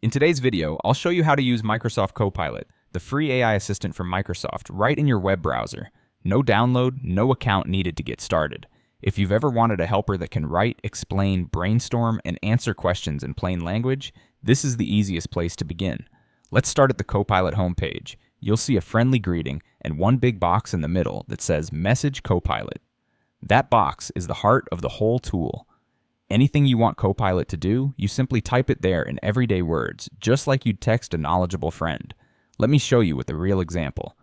In today's video, I'll show you how to use Microsoft Copilot, the free AI assistant from Microsoft, right in your web browser. No download, no account needed to get started. If you've ever wanted a helper that can write, explain, brainstorm, and answer questions in plain language, this is the easiest place to begin. Let's start at the Copilot homepage. You'll see a friendly greeting and one big box in the middle that says Message Copilot. That box is the heart of the whole tool. Anything you want Copilot to do, you simply type it there in everyday words, just like you'd text a knowledgeable friend. Let me show you with a real example.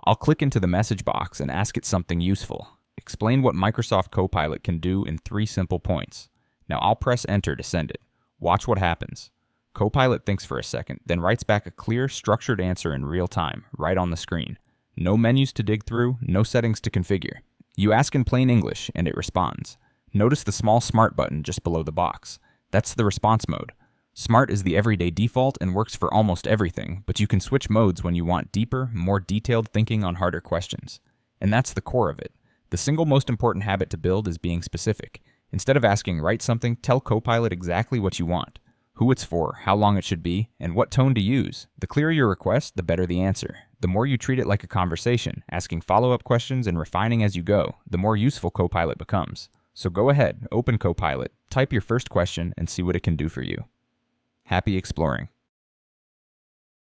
I'll click into the message box and ask it something useful. Explain what Microsoft Copilot can do in 3 simple points. Now I'll press enter to send it. Watch what happens. Copilot thinks for a second, then writes back a clear, structured answer in real time, right on the screen. No menus to dig through, no settings to configure. You ask in plain English, and it responds. Notice the small Smart button just below the box. That's the response mode. Smart is the everyday default and works for almost everything, but you can switch modes when you want deeper, more detailed thinking on harder questions. And that's the core of it. The single most important habit to build is being specific. Instead of asking write something, tell Copilot exactly what you want, who it's for, how long it should be, and what tone to use. The clearer your request, the better the answer. The more you treat it like a conversation, asking follow-up questions and refining as you go, the more useful Copilot becomes. So go ahead, open Copilot, type your first question, and see what it can do for you. Happy exploring.